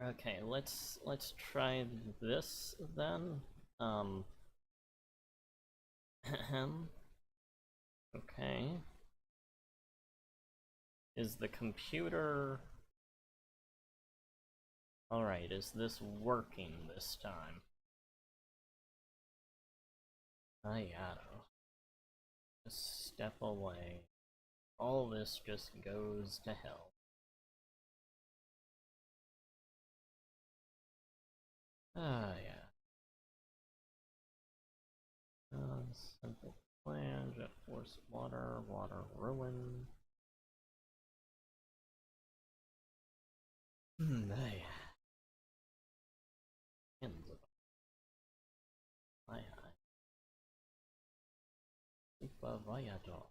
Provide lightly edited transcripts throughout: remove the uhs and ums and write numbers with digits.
Okay, let's try this then. Okay. Is the computer... Alright, is this working this time? Ayato. Just step away. All this just goes to hell. Ah, yeah. Simple plan, jet force, water, water ruin. Hey. Ends of hi. Super Viator.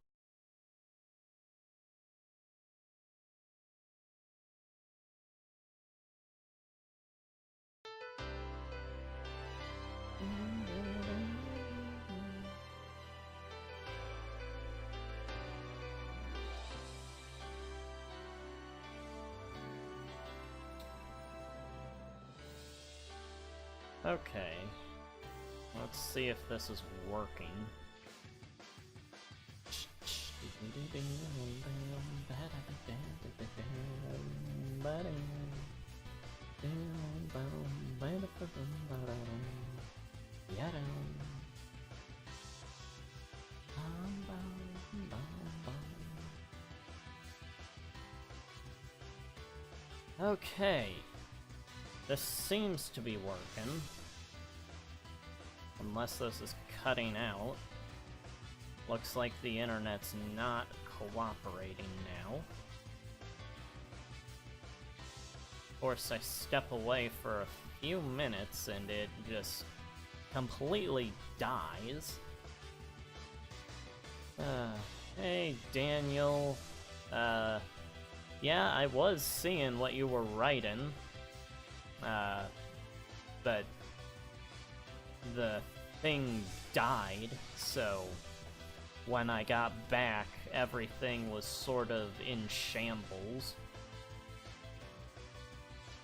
Okay. Let's see if this is working. Okay. This seems to be working. Unless this is cutting out. Looks like the internet's not cooperating now. Of course, I step away for a few minutes and it just completely dies. Hey, Daniel. Yeah, I was seeing what you were writing. But the thing died, so when I got back, everything was sort of in shambles.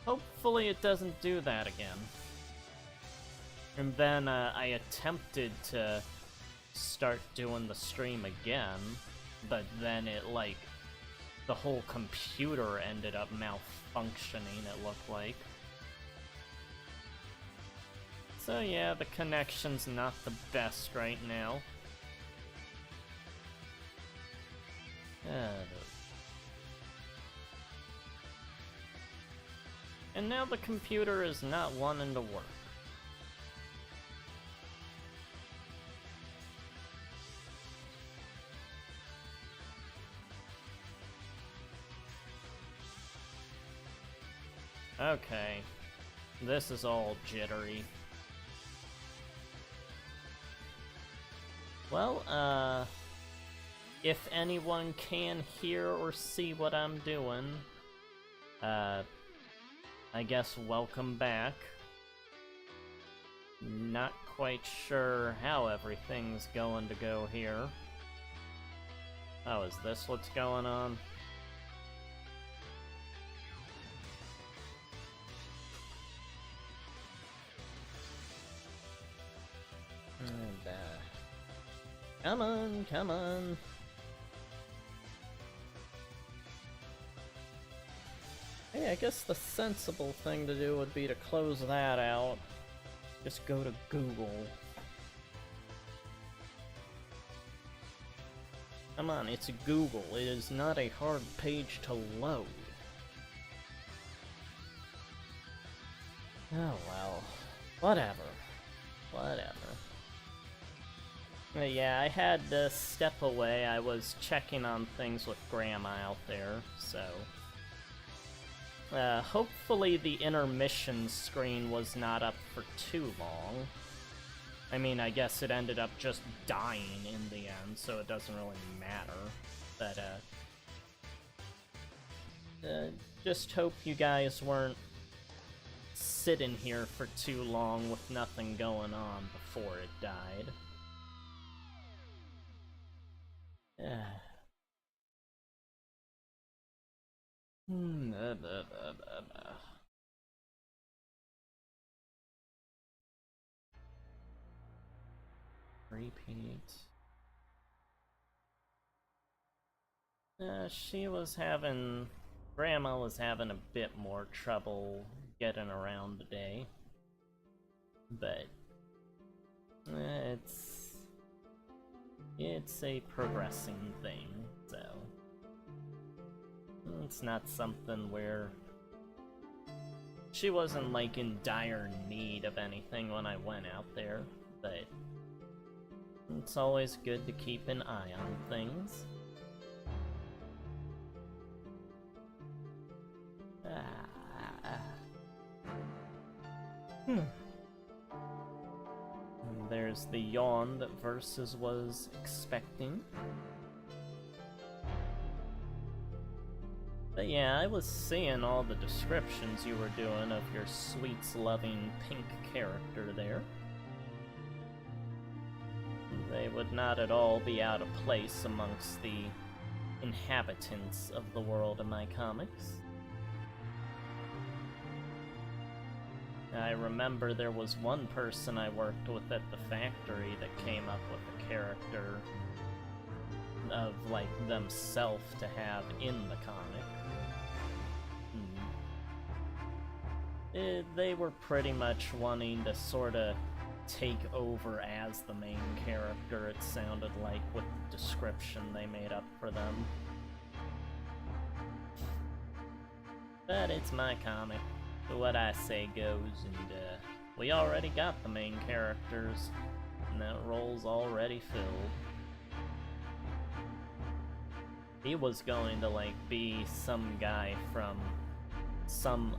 Hopefully it doesn't do that again. And then I attempted to start doing the stream again, but then it, like, the whole computer ended up malfunctioning, it looked like. So yeah, the connection's not the best right now. And now the computer is not wanting to work. Okay. This is all jittery. Well, if anyone can hear or see what I'm doing, I guess welcome back. Not quite sure how everything's going to go here. Oh, is this what's going on? Come on, come on. Hey, I guess the sensible thing to do would be to close that out. Just go to Google. Come on, it's Google. It is not a hard page to load. Oh well. Whatever. Whatever. Yeah, I had to step away. I was checking on things with Grandma out there, so... hopefully the intermission screen was not up for too long. I mean, I guess it ended up just dying in the end, so it doesn't really matter. But, just hope you guys weren't sitting here for too long with nothing going on before it died. repeat. Grandma was having a bit more trouble getting around today. But it's a progressing thing, so it's not something where she wasn't like in dire need of anything when I went out there, but it's always good to keep an eye on things. There's the yawn that Versus was expecting. But yeah, I was seeing all the descriptions you were doing of your sweets-loving pink character there. They would not at all be out of place amongst the inhabitants of the world of my comics. I remember there was one person I worked with at the factory that came up with a character of, like, themselves to have in the comic. They were pretty much wanting to sorta take over as the main character, it sounded like, with the description they made up for them. But it's my comic. So what I say goes, and we already got the main characters, and that role's already filled. He was going to, like, be some guy from some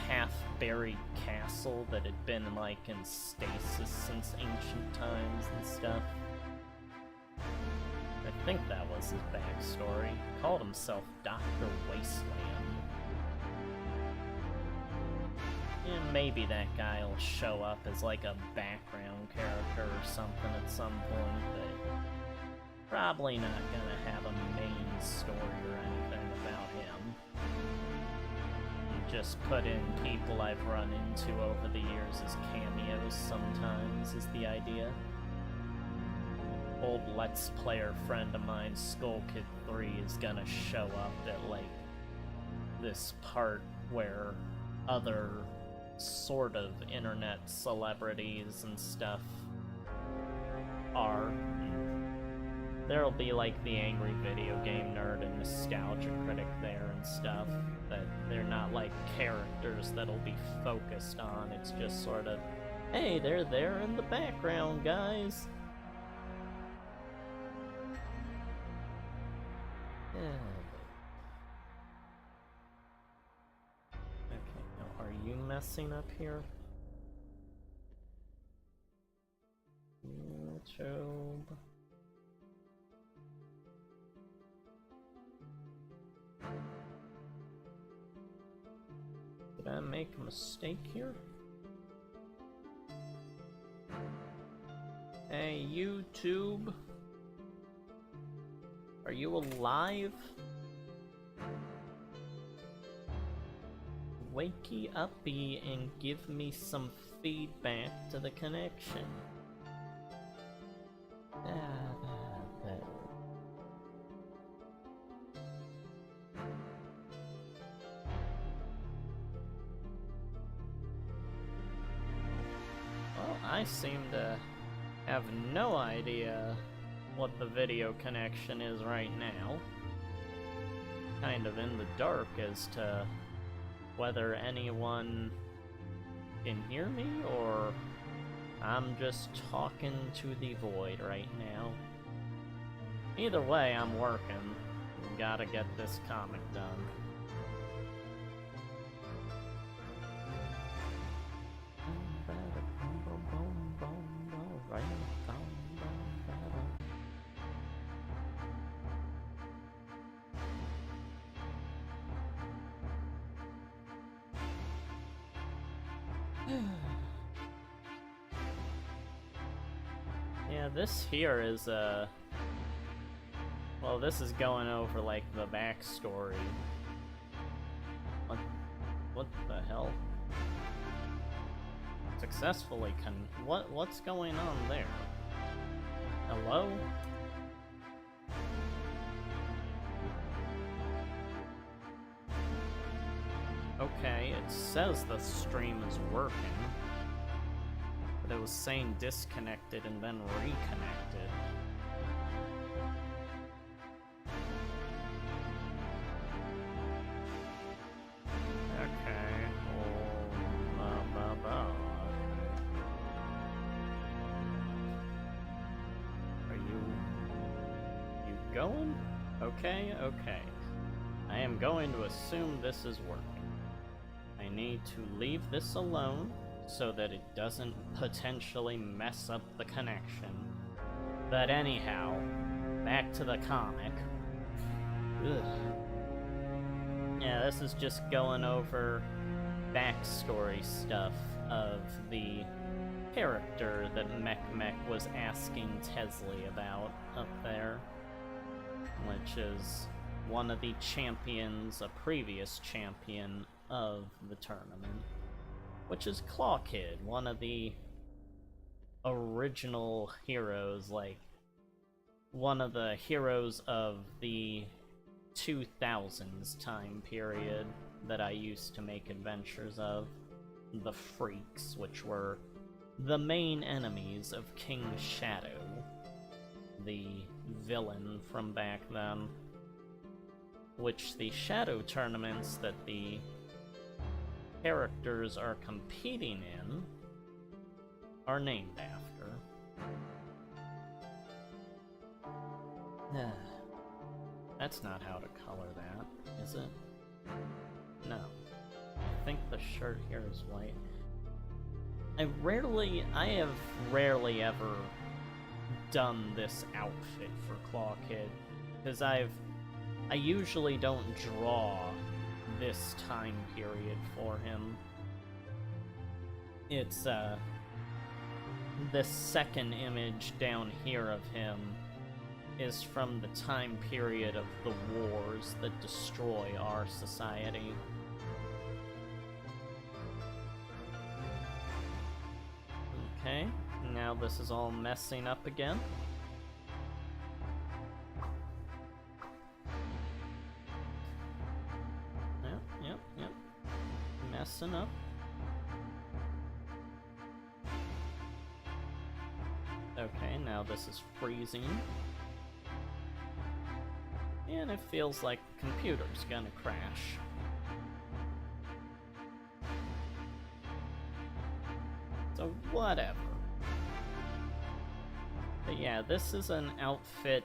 half-buried castle that had been, like, in stasis since ancient times and stuff. I think that was his backstory. He called himself Dr. Wasteland. And maybe that guy will show up as like a background character or something at some point, but probably not gonna have a main story or anything about him. Just put in people I've run into over the years as cameos sometimes is the idea. Old Let's Player friend of mine, Skull Kid 3, is gonna show up at like this part where other sort of internet celebrities and stuff are. There'll be like the angry video game nerd and nostalgia critic there and stuff, but they're not like characters that'll be focused on. It's just sort of, hey, they're there in the background, guys. Are you messing up here? YouTube. Did I make a mistake here? Hey, YouTube. Are you alive? Wakey uppy and give me some feedback to the connection. Well, I seem to have no idea what the video connection is right now. Kind of in the dark as to whether anyone can hear me or I'm just talking to the void right now. Either way, I'm working. Gotta get this comic done. Yeah, this here is, well, this is going over, like, the backstory. What the hell? Successfully what's going on there? Hello? Okay, it says the stream is working, but it was saying disconnected and then reconnected. Okay, okay. Are you going? Okay, okay. I am going to assume this is working. I need to leave this alone so that it doesn't potentially mess up the connection. But anyhow, back to the comic. Ugh. Yeah, this is just going over backstory stuff of the character that Mech was asking Tesley about up there, which is one of the champions, a previous champion of the tournament, which is Claw Kid, one of the original heroes, like one of the heroes of the 2000s time period that I used to make adventures of. The Freaks, which were the main enemies of King Shadow, the villain from back then, which the Shadow tournaments that the characters are competing in are named after. That's not how to color that, is it? No. I think the shirt here is white. I have rarely ever done this outfit for Claw Kid, because I usually don't draw this time period for him. It's, the second image down here of him is from the time period of the wars that destroy our society. Okay, now this is all messing up again. Yep. Messing up. Okay, now this is freezing. And it feels like the computer's gonna crash. So whatever. But yeah, this is an outfit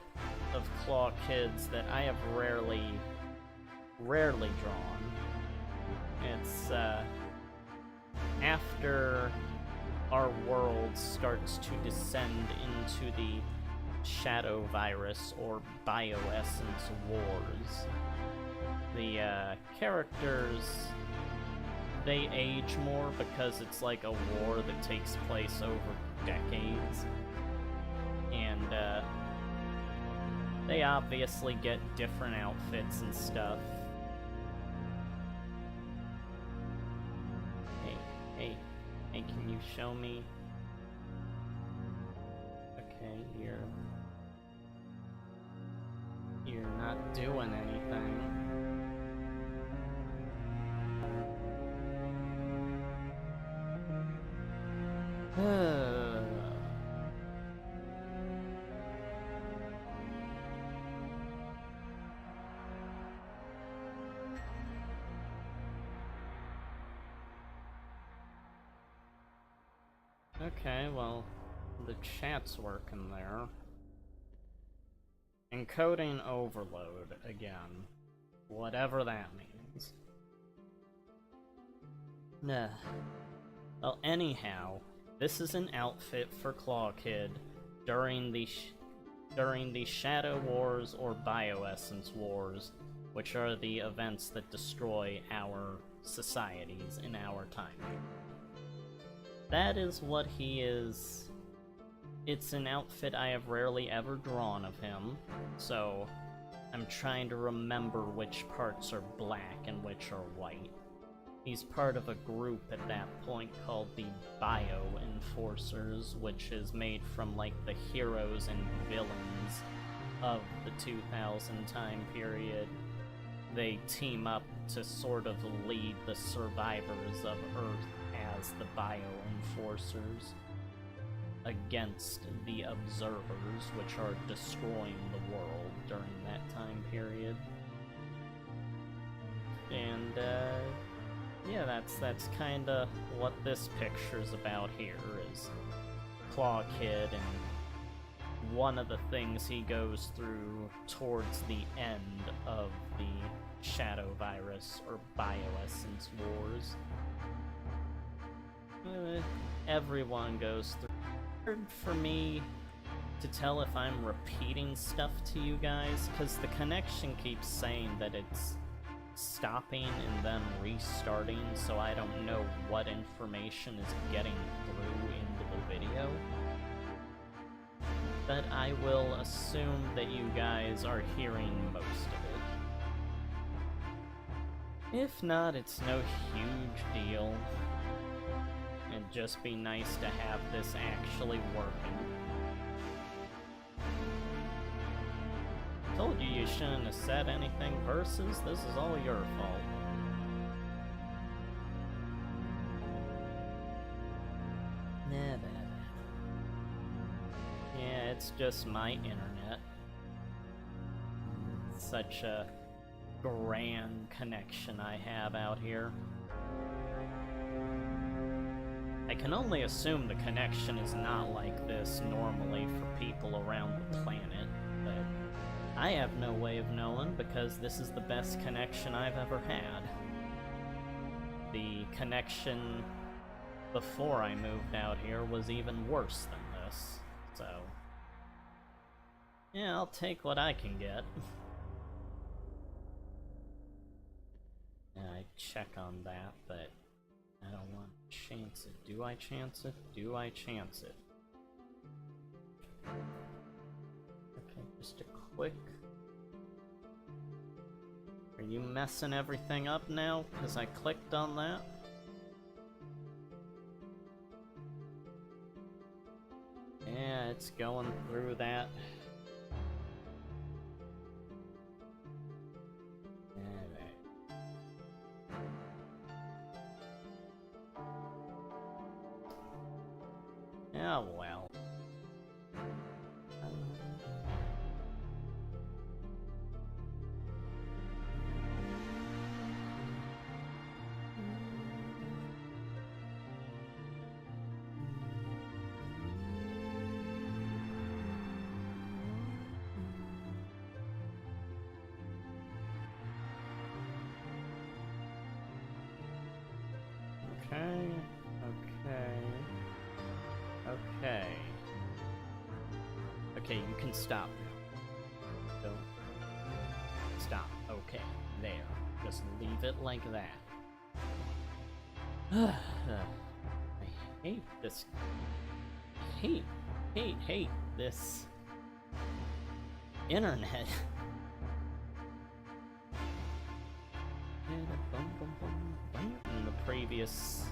of Claw Kid's that I have rarely drawn. It's, after our world starts to descend into the Shadow Virus or Bioessence Wars, the characters, they age more because it's like a war that takes place over decades, and they obviously get different outfits and stuff. Hey, can you show me? Okay, you're not doing anything. Okay, well, the chat's working there. Encoding overload again. Whatever that means. Nah. Well, anyhow, this is an outfit for Claw Kid during the Shadow Wars or Bioessence Wars, which are the events that destroy our societies in our time. That is what he is. It's an outfit I have rarely ever drawn of him, so I'm trying to remember which parts are black and which are white. He's part of a group at that point called the Bio Enforcers, which is made from like the heroes and villains of the 2000 time period. They team up to sort of lead the survivors of Earth as the Bio Enforcers against the Observers, which are destroying the world during that time period. And, yeah, that's kinda what this picture's about here, is Claw Kid, and one of the things he goes through towards the end of the Shadow Virus or Bioessence Wars. Everyone goes through. Hard for me to tell if I'm repeating stuff to you guys, because the connection keeps saying that it's stopping and then restarting, so I don't know what information is getting through into the video. But I will assume that you guys are hearing most of it. If not, it's no huge deal. It'd just be nice to have this actually working. Told you you shouldn't have said anything, Versus. This is all your fault. Yeah, it's just my internet. Such a grand connection I have out here. I can only assume the connection is not like this normally for people around the planet, but I have no way of knowing because this is the best connection I've ever had. The connection before I moved out here was even worse than this, so yeah, I'll take what I can get. Yeah, I check on that, but I don't want to chance it. Do I chance it? Do I chance it? Okay, just a quick... Are you messing everything up now? Because I clicked on that? Yeah, it's going through that. Oh well. Okay, you can stop now. Don't stop. Okay, there. Just leave it like that. I hate this. Hate this internet. In the previous...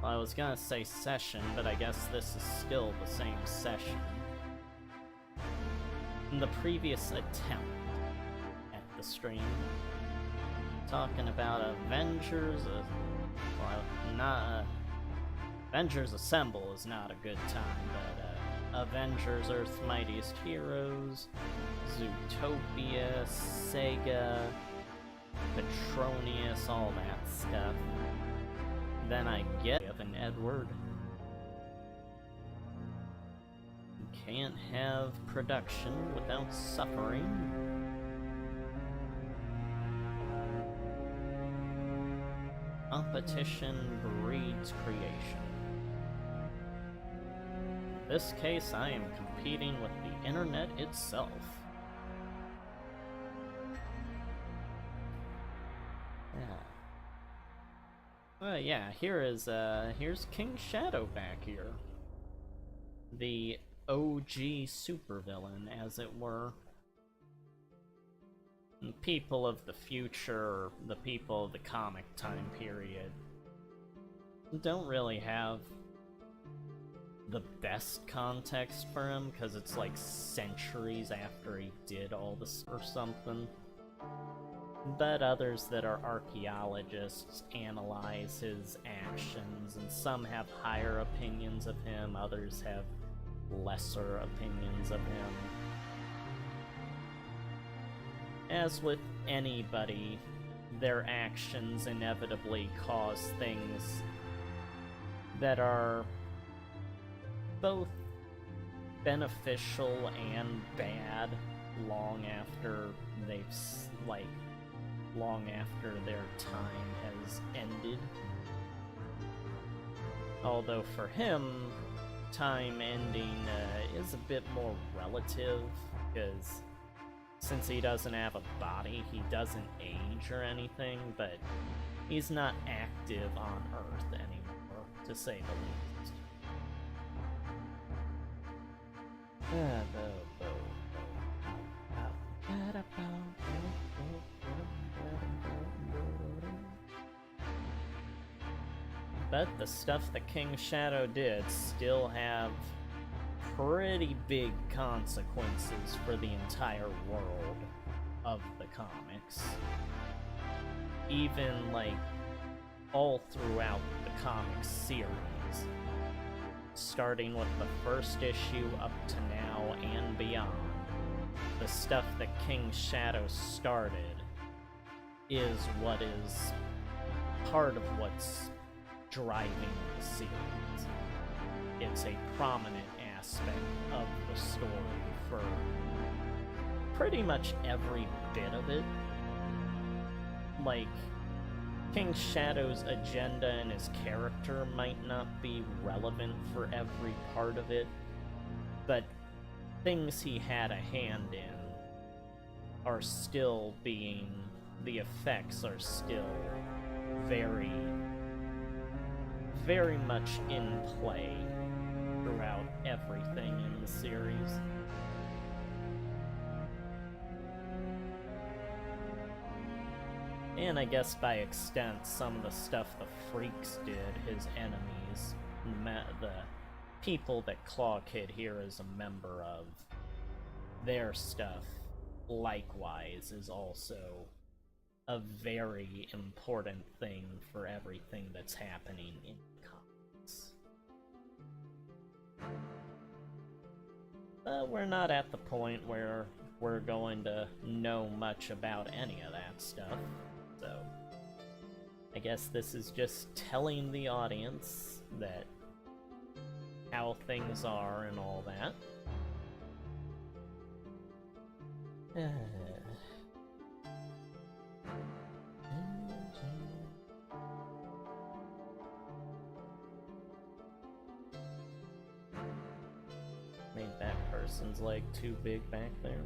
Well, I was gonna say session, but I guess this is still the same session. In the previous attempt at the stream, talking about Avengers, well, not Avengers Assemble is not a good time, but Avengers Earth's Mightiest Heroes, Zootopia, Sega, Petronius, all that stuff. Then I get an Edward. Can't have production without suffering. Competition breeds creation. In this case, I am competing with the internet itself. Yeah. Yeah, here's King Shadow back here. The OG supervillain, as it were. people of the future, the people of the comic time period, don't really have the best context for him, because it's like centuries after he did all this or something. But others that are archaeologists analyze his actions, and some have higher opinions of him, others have lesser opinions of him. As with anybody, their actions inevitably cause things that are both beneficial and bad long after long after their time has ended. Although for him, time ending is a bit more relative, because since he doesn't have a body, he doesn't age or anything, but he's not active on Earth anymore, to say the least. But the stuff that King Shadow did still have pretty big consequences for the entire world of the comics. Even, like, all throughout the comics series. Starting with the first issue up to now and beyond. The stuff that King Shadow started is what is part of what's driving the series. It's a prominent aspect of the story for pretty much every bit of it. Like, King Shadow's agenda and his character might not be relevant for every part of it, but things he had a hand in are still being... the effects are still very, very much in play throughout everything in the series. And I guess by extent, some of the stuff the Freaks did, his enemies, the people that Claw Kid here is a member of, their stuff, likewise, is also a very important thing for everything that's happening in the comics. But we're not at the point where we're going to know much about any of that stuff. So, I guess this is just telling the audience that how things are and all that. Made that person's leg too big back there.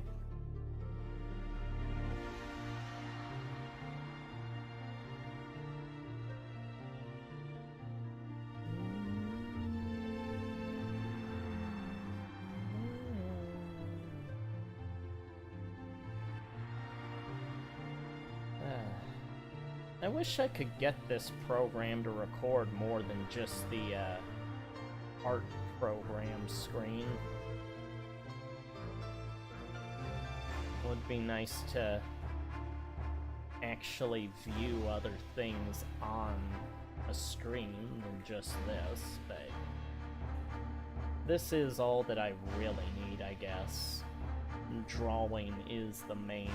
I wish I could get this program to record more than just the art program screen. It would be nice to actually view other things on a screen than just this, but this is all that I really need, I guess. Drawing is the main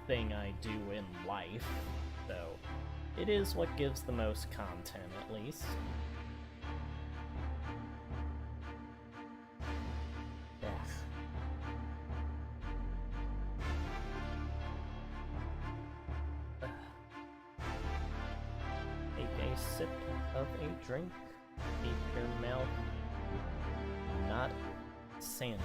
thing I do in life, so it is what gives the most content, at least. Take a sip of a drink, keep your mouth not sandpaper.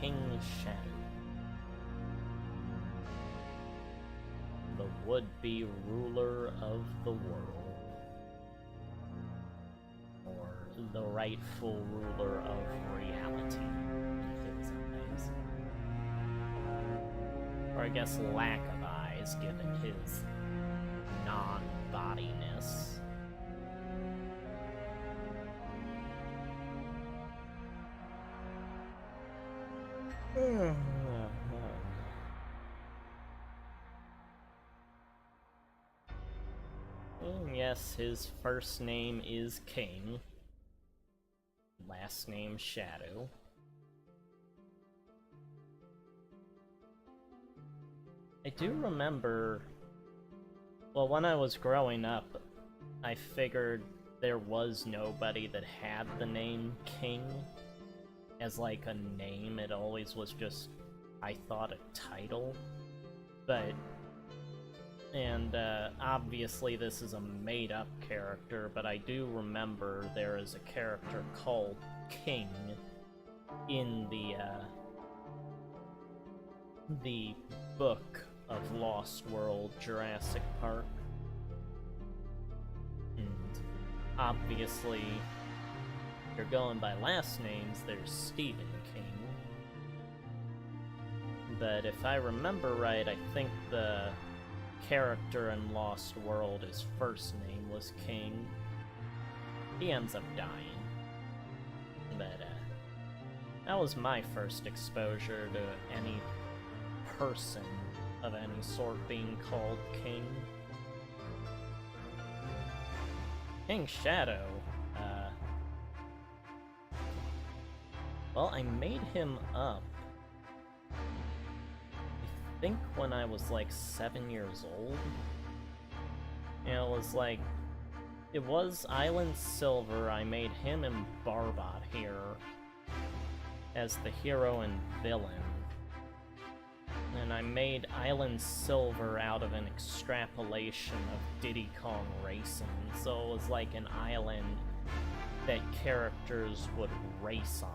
King Shadow. The would-be ruler of the world. Or the rightful ruler of reality, in his eyes. Or I guess lack of eyes, given his non-bodiness. Yes, his first name is King. Last name Shadow. I do remember, well, when I was growing up, I figured there was nobody that had the name King as like a name. It always was just, I thought, a title. But, and obviously this is a made-up character, but I do remember there is a character called King in the book of Lost World Jurassic Park. And obviously, if you're going by last names, there's Stephen King. But if I remember right, I think the character in Lost World, his first name was King. He ends up dying. But that was my first exposure to any person of any sort being called King. King Shadow, well, I made him up, I think when I was like 7 years old. And it was like, it was Island Silver. I made him and Barbot here as the hero and villain. And I made Island Silver out of an extrapolation of Diddy Kong Racing. So it was like an island that characters would race on.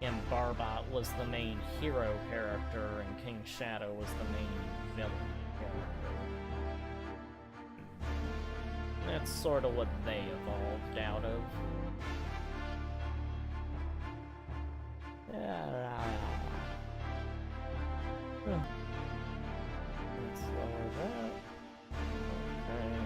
And Barbot was the main hero character, and King Shadow was the main villain character. That's sort of what they evolved out of. Let's lower that. Okay.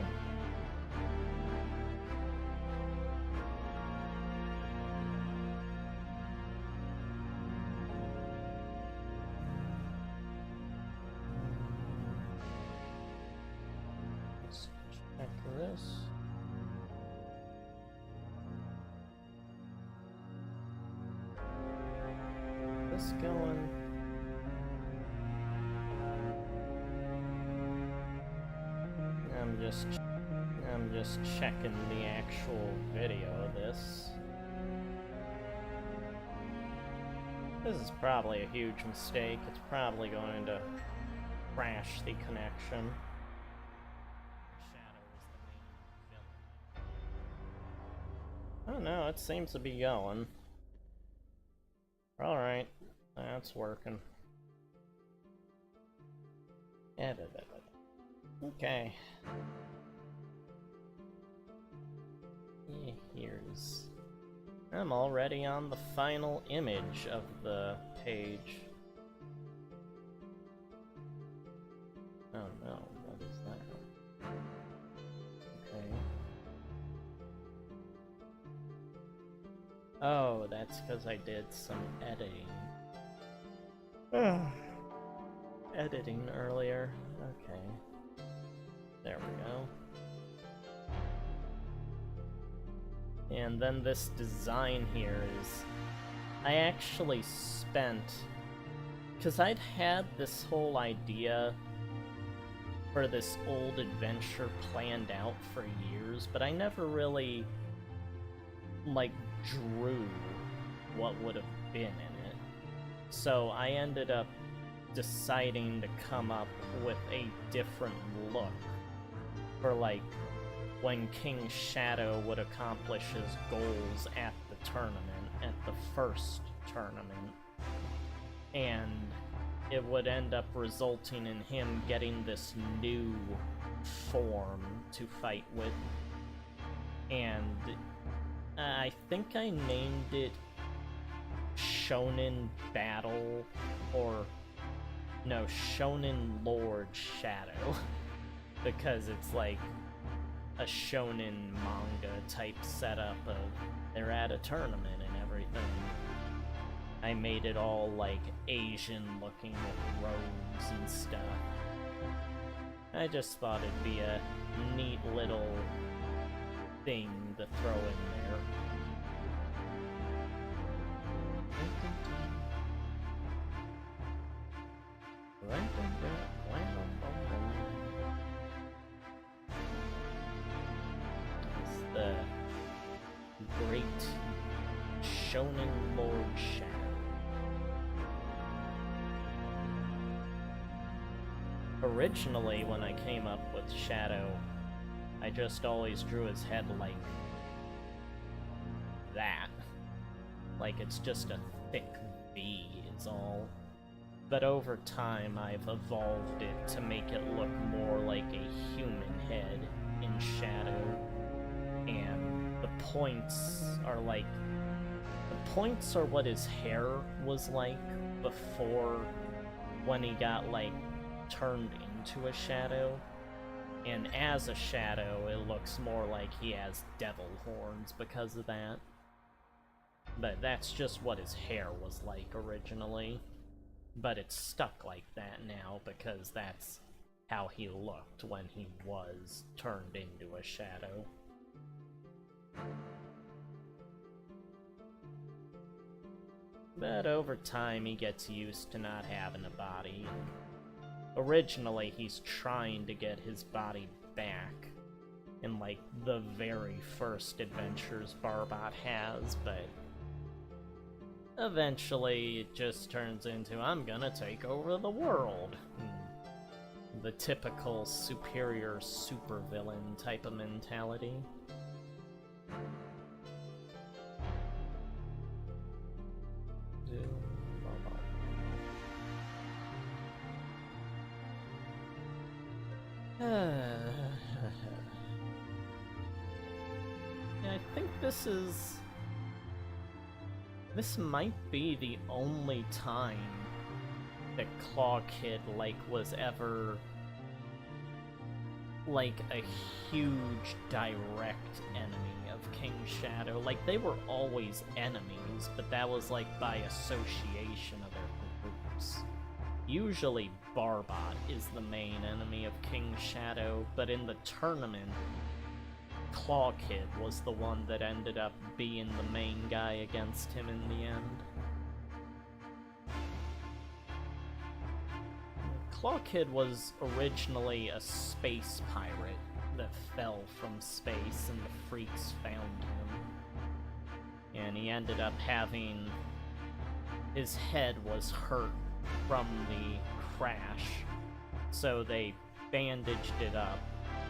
Let's check this. This going. I'm just checking the actual video of this. This is probably a huge mistake. It's probably going to crash the connection. Shadow is the main villain. Oh no, it seems to be going. Alright, that's working. Edit it. Okay. Here's... I'm already on the final image of the page. Oh no, what is that? Okay. Oh, that's because I did some editing. Editing earlier. Okay. There we go. And then this design here is... I actually spent... because I'd had this whole idea for this old adventure planned out for years, but I never really, like, drew what would have been in it. So I ended up deciding to come up with a different look for, like, when King Shadow would accomplish his goals at the tournament, at the first tournament. and it would end up resulting in him getting this new form to fight with. And I think I named it Shonen Battle, or no, Shonen Lord Shadow, because it's like a shonen manga type setup of they're at a tournament and everything. I made it all like Asian looking with robes and stuff. I just thought it'd be a neat little thing to throw in there. It's the great Shonen Lord Shadow. Originally, when I came up with Shadow, I just always drew his head like that. Like it's just a thick V is all. But over time, I've evolved it to make it look more like a human head in Shadow. And the points are like... the points are what his hair was like before, when he got, like, turned into a shadow. And as a shadow, it looks more like he has devil horns because of that. But that's just what his hair was like originally. But it's stuck like that now because that's how he looked when he was turned into a shadow. But over time, he gets used to not having a body. Originally, he's trying to get his body back in, like, the very first adventures Barbot has, but eventually it just turns into, I'm gonna take over the world. The typical superior supervillain type of mentality. Yeah, I think this might be the only time that Claw Kid, like, was ever, like, a huge direct enemy of King Shadow. Like, they were always enemies, but that was, like, by association of their groups. Usually Barbot is the main enemy of King Shadow, but in the tournament, Claw Kid was the one that ended up being the main guy against him in the end. Claw Kid was originally a space pirate that fell from space and the freaks found him. And he ended up having... his head was hurt from the crash, so they bandaged it up,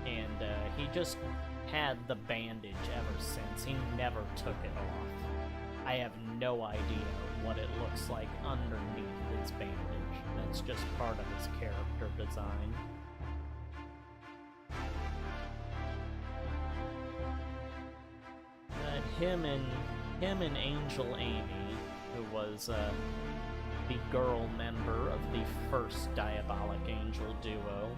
and he just had the bandage ever since. He never took it off. I have no idea what it looks like underneath his bandage. That's just part of his character design. But him and Angel Amy, who was the girl member of the first Diabolic Angel duo,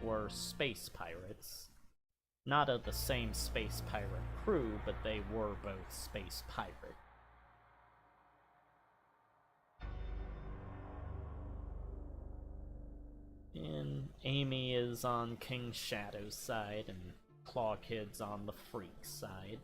were space pirates. Not of the same space pirate crew, but they were both space pirates. And Amy is on King Shadow's side, and Claw Kid's on the Freak side.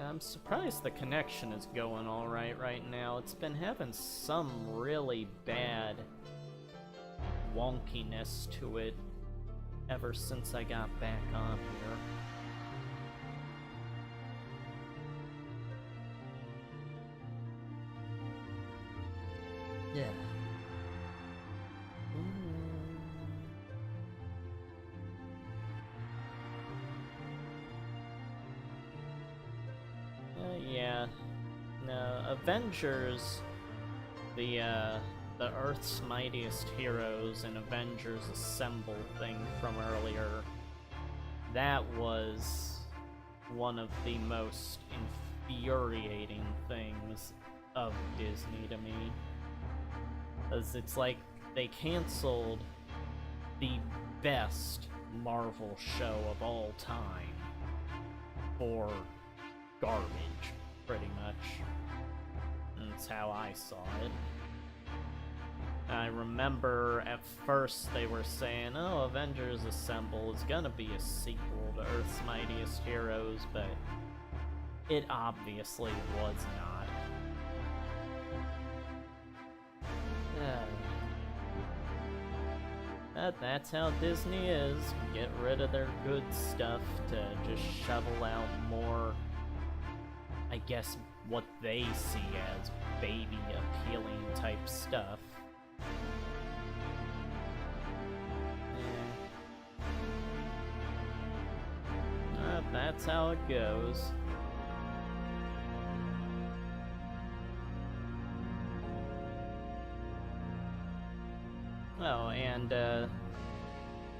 I'm surprised the connection is going alright right now. It's been having some really bad wonkiness to it ever since I got back on here. Yeah. Yeah. No, Avengers, the Earth's Mightiest Heroes and Avengers Assemble thing from earlier, that was one of the most infuriating things of Disney to me. Because it's like they canceled the best Marvel show of all time for garbage, pretty much. That's how I saw it. I remember at first they were saying, oh, Avengers Assemble is gonna be a sequel to Earth's Mightiest Heroes, but it obviously was not. That's how Disney is. Get rid of their good stuff to just shovel out more, I guess, what they see as baby appealing type stuff. That's how it goes. Oh, and I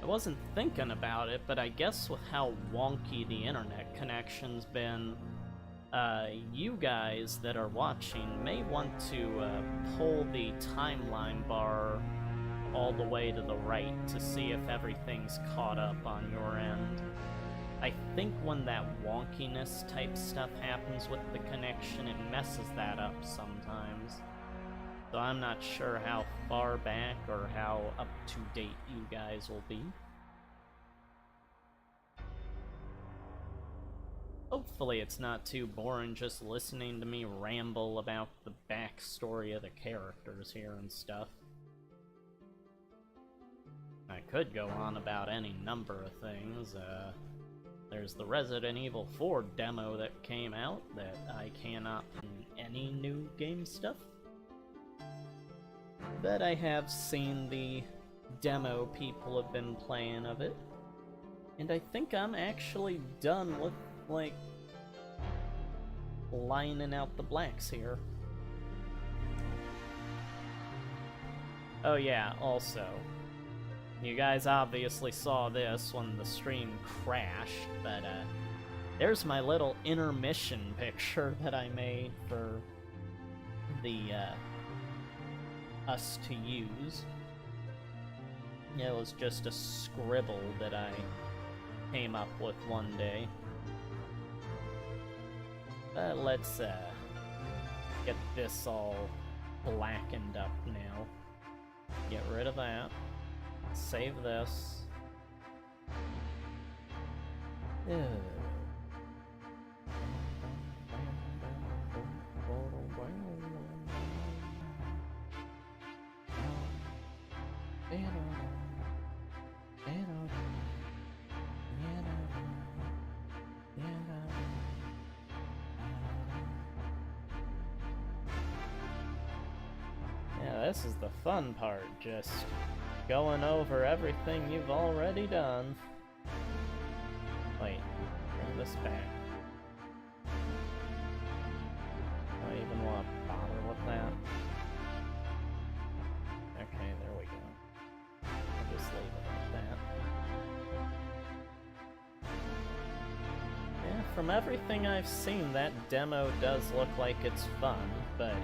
wasn't thinking about it, but I guess with how wonky the internet connection's been, you guys that are watching may want to pull the timeline bar all the way to the right to see if everything's caught up on your end. I think when that wonkiness type stuff happens with the connection, it messes that up sometimes. So I'm not sure how far back or how up to date you guys will be. Hopefully it's not too boring just listening to me ramble about the backstory of the characters here and stuff. I could go on about any number of things. There's the Resident Evil 4 demo that came out that I cannot find any new game stuff. But I have seen the demo people have been playing of it. And I think I'm actually done with, like, lining out the blanks here. Oh yeah, also, you guys obviously saw this when the stream crashed, but there's my little intermission picture that I made for the us to use. It was just a scribble that I came up with one day. But let's get this all blackened up now. Get rid of that. Save this. Yeah, this is the fun part, just going over everything you've already done. Wait, bring this back. Do I even want to bother with that? Okay, there we go. I'll just leave it like that. Yeah, from everything I've seen, that demo does look like it's fun, but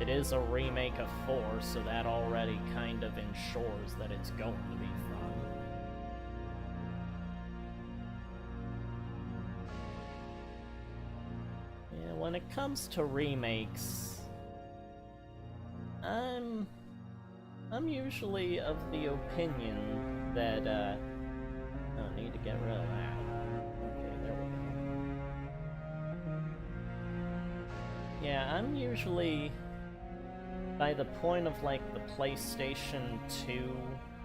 it is a remake of 4, so that already kind of ensures that it's going to be fun. Yeah, when it comes to remakes, I'm usually of the opinion that, I need to get rid of that. Okay, there we go. Yeah, I'm usually by the point of, like, the PlayStation 2